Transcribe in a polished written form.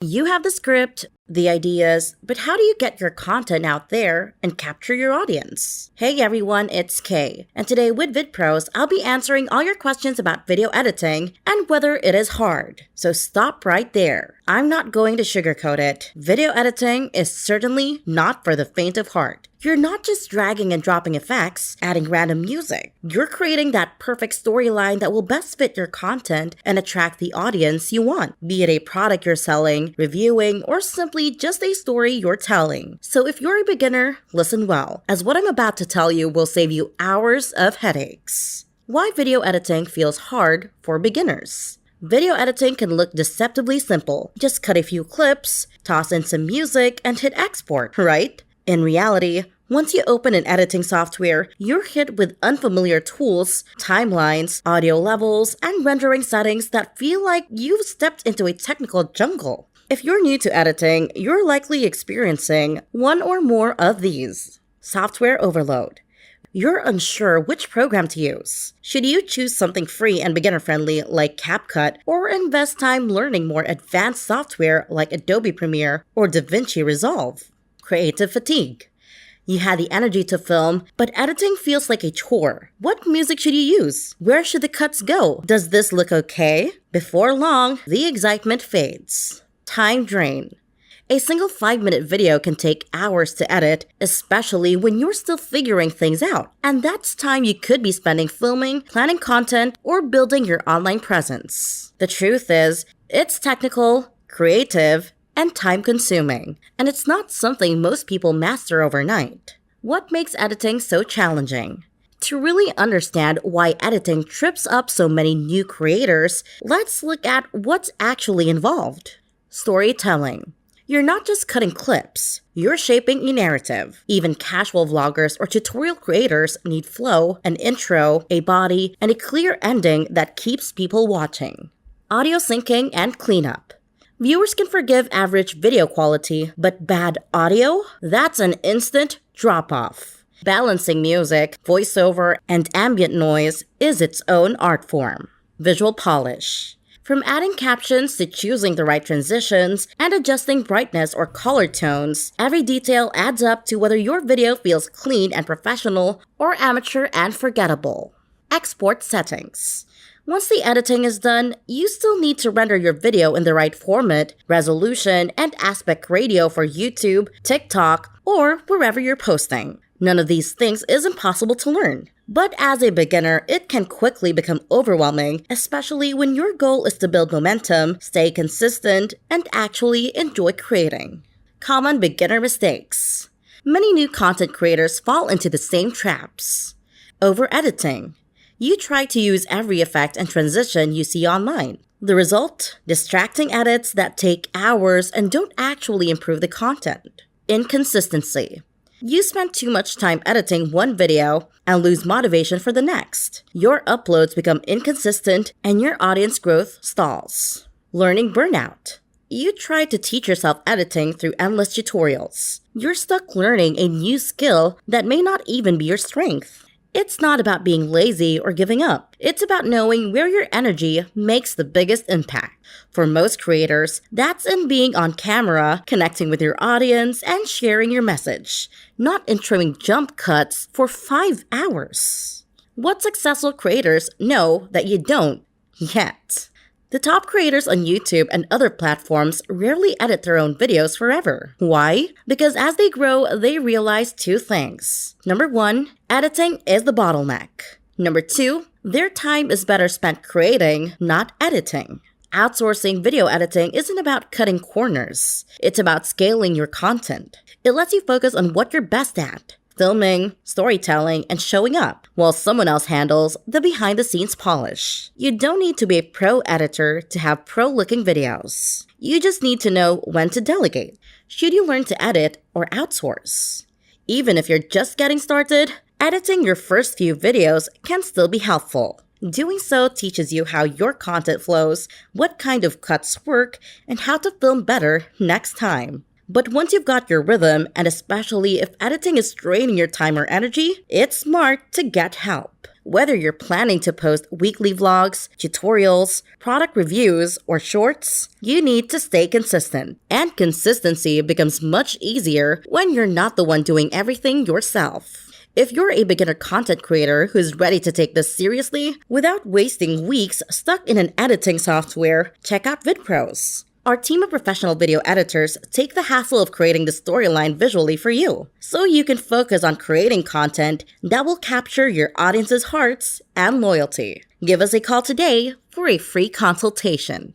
You have the script, the ideas, but how do you get your content out there and capture your audience? Hey everyone, it's Kay, and today with Vidpros, I'll be answering all your questions about video editing and whether it is hard. So stop right there. I'm not going to sugarcoat it. Video editing is certainly not for the faint of heart. You're not just dragging and dropping effects, adding random music. You're creating that perfect storyline that will best fit your content and attract the audience you want, be it a product you're selling, reviewing, or simply just a story you're telling. So if you're a beginner, listen well, as what I'm about to tell you will save you hours of headaches. Why video editing feels hard for beginners. Video editing can look deceptively simple. Just cut a few clips, toss in some music, and hit export, right? In reality, once you open an editing software, you're hit with unfamiliar tools, timelines, audio levels, and rendering settings that feel like you've stepped into a technical jungle. If you're new to editing, you're likely experiencing one or more of these. Software overload. You're unsure which program to use. Should you choose something free and beginner-friendly like CapCut, or invest time learning more advanced software like Adobe Premiere or DaVinci Resolve? Creative fatigue. You had the energy to film, but editing feels like a chore. What music should you use? Where should the cuts go? Does this look okay? Before long, the excitement fades. Time drain. A single 5-minute video can take hours to edit, especially when you're still figuring things out. And that's time you could be spending filming, planning content, or building your online presence. The truth is, it's technical, creative, and time-consuming, and it's not something most people master overnight. What makes editing so challenging? To really understand why editing trips up so many new creators, let's look at what's actually involved. Storytelling. You're not just cutting clips, you're shaping a narrative. Even casual vloggers or tutorial creators need flow, an intro, a body, and a clear ending that keeps people watching. Audio syncing and cleanup. Viewers can forgive average video quality, but bad audio? That's an instant drop-off. Balancing music, voiceover, and ambient noise is its own art form. Visual polish. From adding captions to choosing the right transitions and adjusting brightness or color tones, every detail adds up to whether your video feels clean and professional or amateur and forgettable. Export settings. Once the editing is done, you still need to render your video in the right format, resolution, and aspect ratio for YouTube, TikTok, or wherever you're posting. None of these things is impossible to learn. But as a beginner, it can quickly become overwhelming, especially when your goal is to build momentum, stay consistent, and actually enjoy creating. Common beginner mistakes. Many new content creators fall into the same traps. Over-editing. You try to use every effect and transition you see online. The result? Distracting edits that take hours and don't actually improve the content. Inconsistency. You spend too much time editing one video and lose motivation for the next. Your uploads become inconsistent and your audience growth stalls. Learning burnout. You try to teach yourself editing through endless tutorials. You're stuck learning a new skill that may not even be your strength. It's not about being lazy or giving up. It's about knowing where your energy makes the biggest impact. For most creators, that's in being on camera, connecting with your audience, and sharing your message, not introing jump cuts for 5 hours. What successful creators know that you don't yet? The top creators on YouTube and other platforms rarely edit their own videos forever. Why? Because as they grow, they realize 2 things. Number 1, editing is the bottleneck. Number 2, their time is better spent creating, not editing. Outsourcing video editing isn't about cutting corners. It's about scaling your content. It lets you focus on what you're best at. Filming, storytelling, and showing up, while someone else handles the behind-the-scenes polish. You don't need to be a pro editor to have pro-looking videos. You just need to know when to delegate. Should you learn to edit or outsource? Even if you're just getting started, editing your first few videos can still be helpful. Doing so teaches you how your content flows, what kind of cuts work, and how to film better next time. But once you've got your rhythm, and especially if editing is draining your time or energy, it's smart to get help. Whether you're planning to post weekly vlogs, tutorials, product reviews, or shorts, you need to stay consistent. And consistency becomes much easier when you're not the one doing everything yourself. If you're a beginner content creator who's ready to take this seriously without wasting weeks stuck in an editing software, check out Vidpros. Our team of professional video editors take the hassle of creating the storyline visually for you, so you can focus on creating content that will capture your audience's hearts and loyalty. Give us a call today for a free consultation.